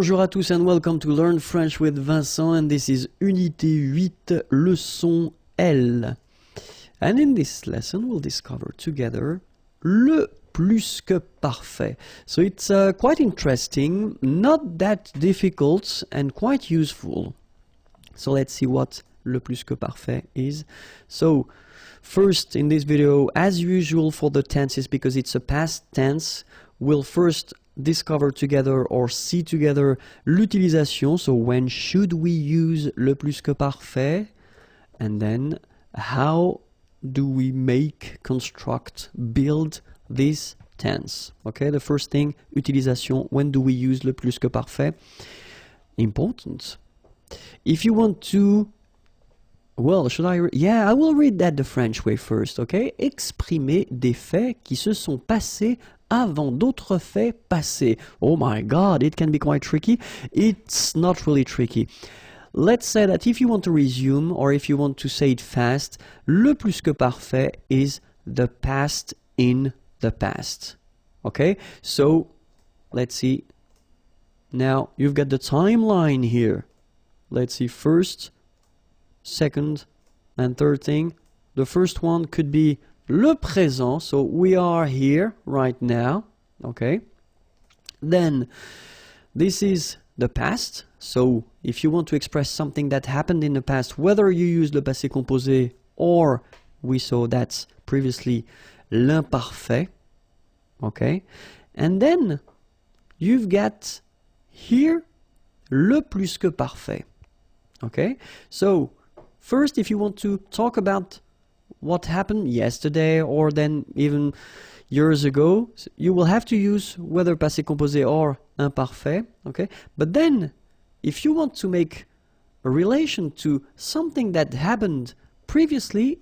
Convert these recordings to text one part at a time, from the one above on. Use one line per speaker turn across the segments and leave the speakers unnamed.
Bonjour à tous and welcome to Learn French with Vincent, and this is Unité 8, leçon L. And in this lesson we'll discover together le plus que parfait. So it's quite interesting, not that difficult and quite useful. So let's see what le plus que parfait is. So first in this video, as usual for the tenses, because it's a past tense, we'll first discover together or see together l'utilisation. So when should we use le plus que parfait? And then how do we make, construct, build this tense? Okay, the first thing, utilisation. When do we use le plus que parfait? Important. If you want to, well, should I? Yeah, I will read that the French way first. Okay, exprimer des faits qui se sont passés avant d'autres faits passés. Oh my God, it can be quite tricky. It's not really tricky. Let's say that if you want to resume or if you want to say it fast, le plus que parfait is the past in the past. Okay, so let's see. Now you've got the timeline here. Let's see, first, second, and third thing. The first one could be le présent, so we are here right now, okay? Then this is the past, so if you want to express something that happened in the past, whether you use le passé composé or we saw that's previously l'imparfait, okay? And then you've got here le plus que parfait, okay? So first, if you want to talk about what happened yesterday or then even years ago, you will have to use whether passé composé or imparfait, okay? But then, if you want to make a relation to something that happened previously,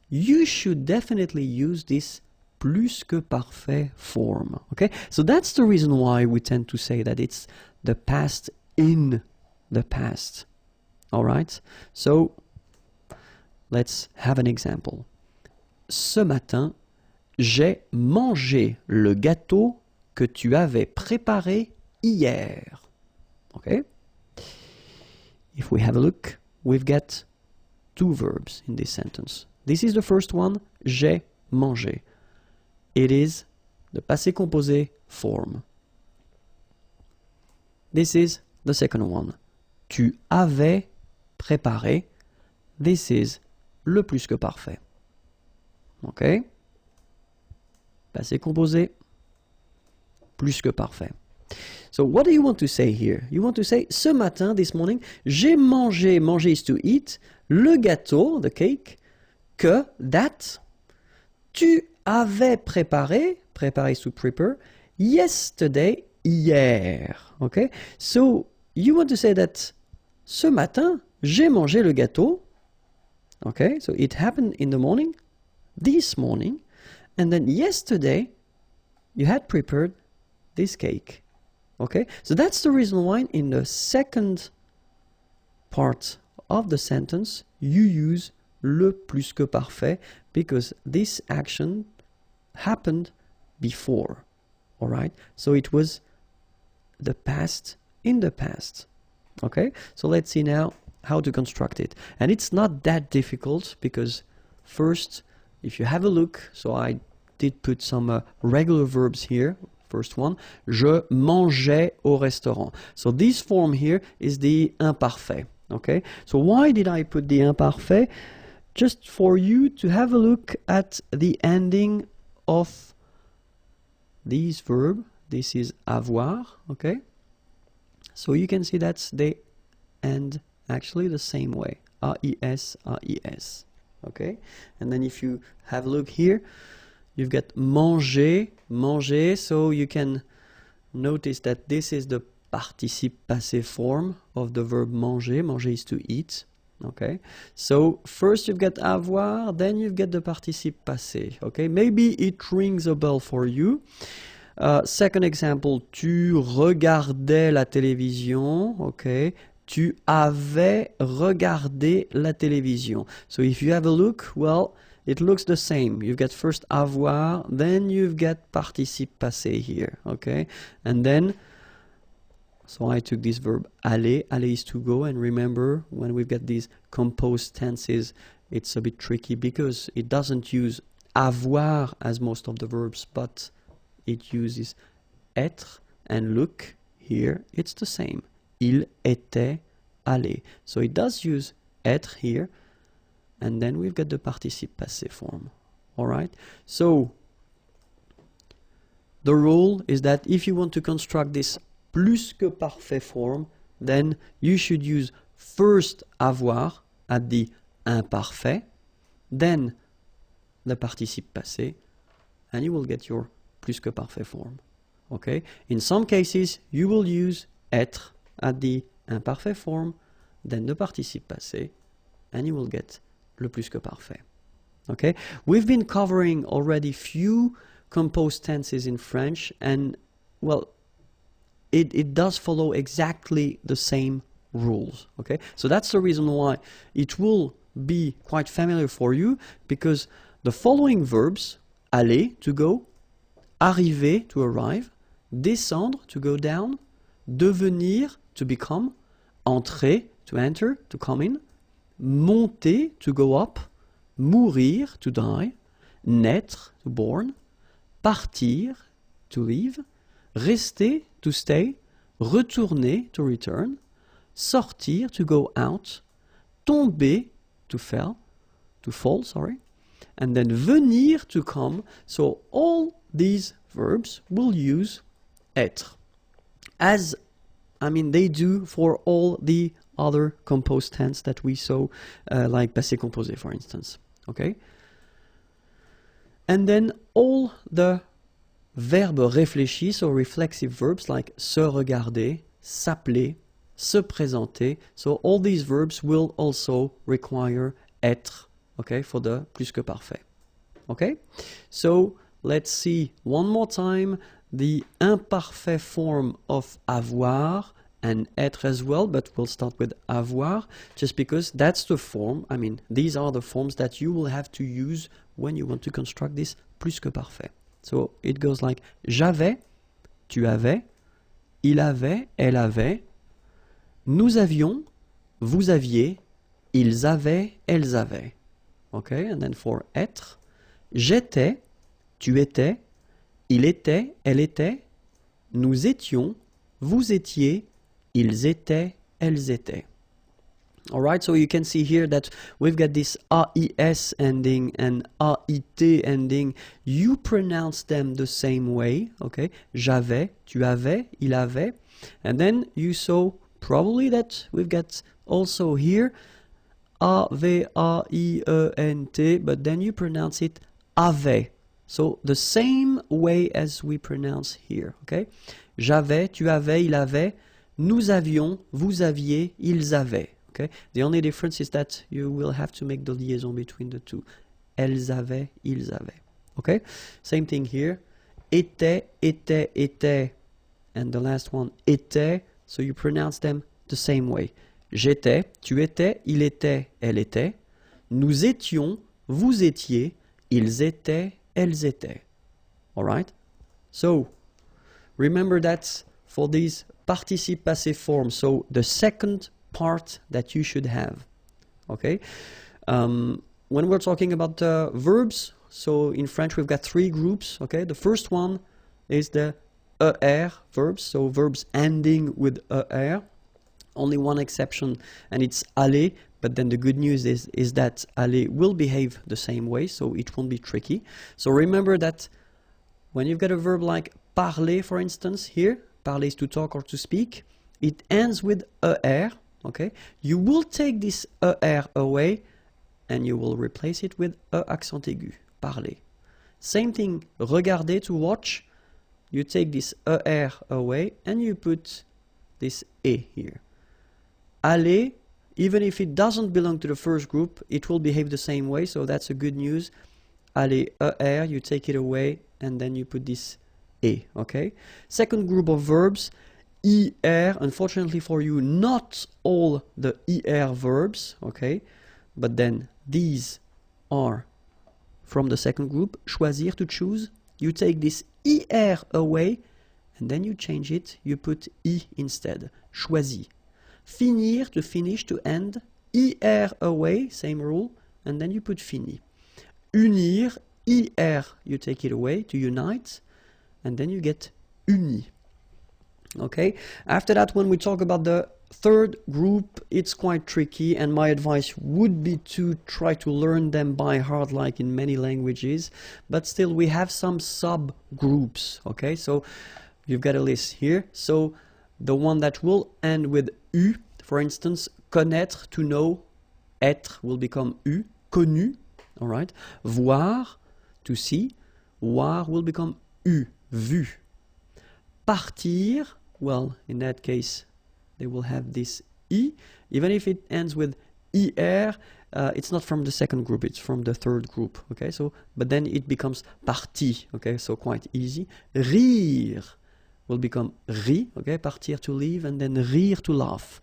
you should definitely use this plus que parfait form, okay? So that's the reason why we tend to say that it's the past in the past, all right? So let's have an example. Ce matin, j'ai mangé le gâteau que tu avais préparé hier. Okay? If we have a look, we've got two verbs in this sentence. This is the first one, j'ai mangé. It is the passé composé form. This is the second one. Tu avais préparé. This is le plus que parfait. Ok? Passé composé, plus que parfait. So what do you want to say here? You want to say, ce matin, this morning, j'ai mangé, manger is to eat, le gâteau, the cake, que, that, tu avais préparé, préparé is to prepare, yesterday, hier. Okay? So you want to say that, ce matin, j'ai mangé le gâteau. Okay, so it happened in the morning, this morning, and then yesterday you had prepared this cake. Okay, so that's the reason why in the second part of the sentence you use le plus que parfait, because this action happened before. All right, so it was the past in the past. Okay, so let's see now how to construct it. And it's not that difficult, because first, if you have a look, so I did put some regular verbs here. First one, je mangeais au restaurant. So this form here is the imparfait. Okay, so why did I put the imparfait? Just for you to have a look at the ending of this verb. This is avoir. Okay, so you can see that's the end actually the same way, A-I-S, A-I-S, okay? And then if you have a look here, you've got manger, manger, so you can notice that this is the participe passé form of the verb manger. Manger is to eat, okay? So first you've got avoir, then you've got the participe passé, okay? Maybe it rings a bell for you. Second example, tu regardais la télévision, okay? Tu avais regardé la télévision. So if you have a look, well, it looks the same. You've got first avoir, then you've got participe passé here, okay? And then So I took this verb aller. Aller is to go, and remember when we've got these composed tenses, it's a bit tricky because it doesn't use avoir as most of the verbs, but it uses être, and look here, it's the same. Il était allé. So it does use être here, and then we've got the participe passé form. Alright? So the rule is that if you want to construct this plus que parfait form, then you should use first avoir at the imparfait, then the participe passé, and you will get your plus que parfait form. Okay? In some cases, you will use être at the imparfait form, then the participe passé, and you will get le plus que parfait. Okay? We've been covering already few composed tenses in French, and well, it does follow exactly the same rules. Okay? So that's the reason why it will be quite familiar for you, because the following verbs, aller, to go, arriver, to arrive, descendre, to go down, devenir, to become, entrer, to enter, to come in, monter, to go up, mourir, to die, naître, to born, partir, to leave, rester, to stay, retourner, to return, sortir, to go out, tomber, to fall, and then venir, to come. So all these verbs will use être, as they do for all the other composed tense that we saw, like passé composé, for instance. Okay? And then all the verbes réfléchis, so reflexive verbs like se regarder, s'appeler, se présenter. So all these verbs will also require être, okay, for the plus que parfait. Okay? So let's see one more time the imparfait form of avoir and être as well, but we'll start with avoir, just because that's the form, these are the forms that you will have to use when you want to construct this plus que parfait. So it goes like j'avais, tu avais, il avait, elle avait, nous avions, vous aviez, ils avaient, elles avaient. Okay, and then for être, j'étais, tu étais, il était, elle était, nous étions, vous étiez, ils étaient, elles étaient. Alright, so you can see here that we've got this AIS ending and AIT ending. You pronounce them the same way, okay? J'avais, tu avais, il avait. And then you saw probably that we've got also here A-V-A-I-E-N-T, but then you pronounce it avait. So the same way as we pronounce here, okay? J'avais, tu avais, il avait, nous avions, vous aviez, ils avaient. Okay? The only difference is that you will have to make the liaison between the two. Elles avaient, ils avaient. Okay? Same thing here. Était, était, était. And the last one, était. So you pronounce them the same way. J'étais, tu étais, il était, elle était. Nous étions, vous étiez, ils étaient, elles étaient. Alright? So, remember that for these participe passé forms, so the second part that you should have. Okay? When we're talking about verbs, so in French we've got three groups. Okay? The first one is the ER verbs, so verbs ending with ER. Only one exception, and it's aller, but then the good news is that aller will behave the same way, so it won't be tricky. So remember that when you've got a verb like parler, for instance, here, parler is to talk or to speak, it ends with ER. Okay, you will take this ER away and you will replace it with E accent aigu, parler. Same thing, regarder, to watch, you take this ER away and you put this E here. Aller, even if it doesn't belong to the first group, it will behave the same way, so that's a good news. Aller, ER, you take it away and then you put this E, okay? Second group of verbs, ER, unfortunately for you, not all the ER verbs, okay? But then these are from the second group. Choisir, to choose. You take this ER away and then you change it, you put I instead. Choisi. Finir, to finish, to end. IR away, same rule, and then you put fini. Unir, IR, you take it away, to unite, and then you get uni. Okay, after that, when we talk about the third group, it's quite tricky, and my advice would be to try to learn them by heart like in many languages, but still we have some subgroups. Okay, so you've got a list here. So the one that will end with U, for instance, connaître, to know, être will become U, connu, all right. Voir, to see, voir will become U, vu. Partir, well, in that case, they will have this I. Even if it ends with IR, it's not from the second group, it's from the third group, okay? So, but then it becomes parti, okay? So quite easy. Rire will become ri, okay? Partir, to leave, and then rire, to laugh.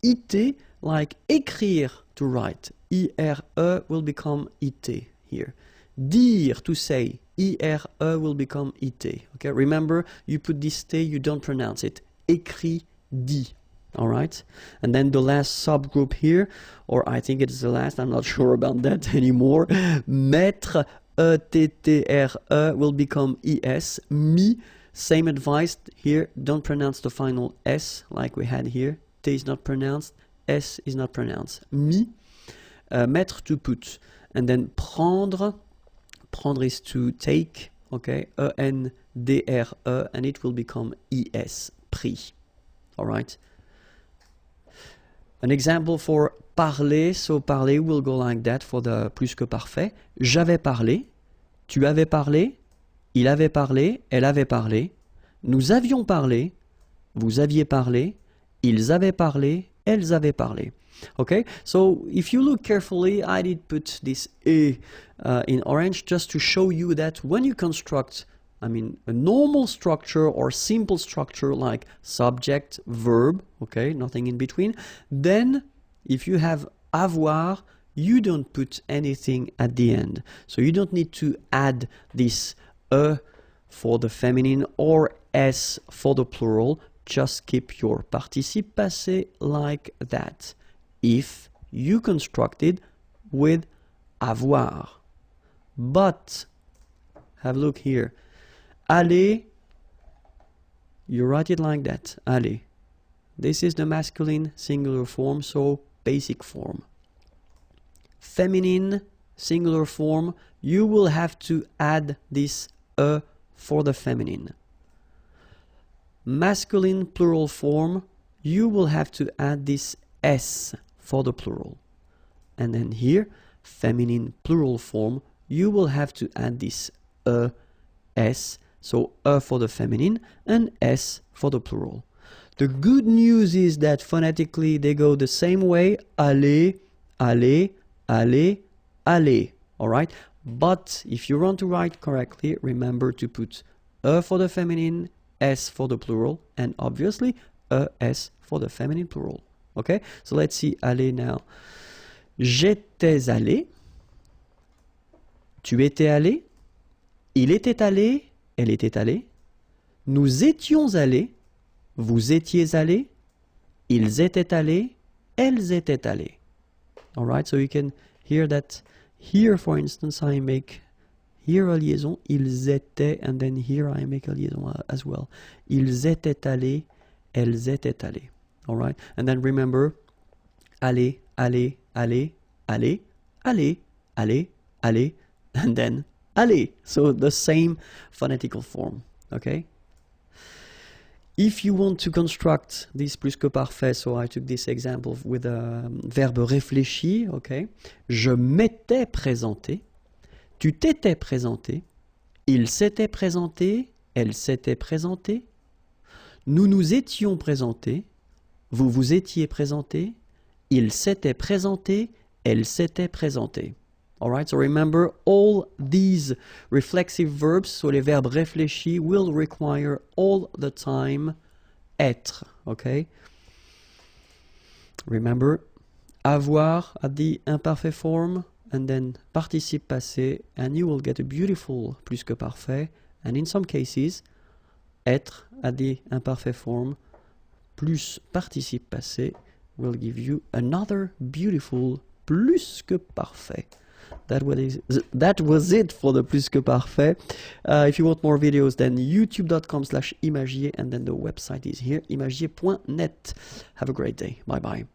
Iter, like écrire, to write. IRE will become iter here. Dire, to say. IRE will become IT. Okay, remember, you put this T, you don't pronounce it. Écrit, dit. All right? And then the last subgroup here, or I think it's the last, I'm not sure about that anymore. Mettre, ETTRE will become ES. Mi, same advice here, don't pronounce the final S like we had here. T is not pronounced, S is not pronounced. Mi, mettre, to put. And then prendre, prendre is to take, okay, ENDRE, and it will become ES, pris. All right. An example for parler, so parler will go like that for the plus que parfait. J'avais parlé, tu avais parlé, il avait parlé, elle avait parlé, nous avions parlé, vous aviez parlé, ils avaient parlé, elles avaient parlé. Okay, so if you look carefully, I did put this E in orange just to show you that when you construct, I mean, a normal structure or simple structure like subject, verb, okay, nothing in between, then if you have avoir, you don't put anything at the end. So you don't need to add this E for the feminine or S for the plural. Just keep your participe passé like that. If you constructed with avoir. But, have a look here. Aller, you write it like that. Aller. This is the masculine singular form, so basic form. Feminine singular form, you will have to add this E for the feminine. Masculine plural form, you will have to add this S for the plural. And then here, feminine plural form, you will have to add this S, so for the feminine and S for the plural. The good news is that phonetically they go the same way, aller, aller, aller, aller, all right? But if you want to write correctly, remember to put for the feminine, S for the plural, and obviously S for the feminine plural. Okay, so let's see aller now. J'étais allé, tu étais allé, il était allé, elle était allée, nous étions allés, vous étiez allés, ils étaient allés, elles étaient allées. All right, so you can hear that here, for instance, I make here a liaison, ils étaient, and then here I make a liaison as well. Ils étaient allés, elles étaient allées. All right, and then remember, aller, aller, aller, aller, aller, aller, aller, and then aller. So the same phonetical form, okay? If you want to construct this plus que parfait, so I took this example with a verbe réfléchi, okay? Je m'étais présenté, tu t'étais présenté, il s'était présenté, elle s'était présentée, nous nous étions présentés, vous vous étiez présenté, il s'était présenté, elle s'était présentée. All right, so remember all these reflexive verbs, so les verbes réfléchis will require all the time être, okay? Remember, avoir at the imperfect form, and then participe passé, and you will get a beautiful plus que parfait, and in some cases, être AD imparfait form plus participe passé will give you another beautiful plus que parfait. That was it for the plus que parfait. If you want more videos, then youtube.com/imagier, and then the website is here, imagier.net. Have a great day. Bye bye.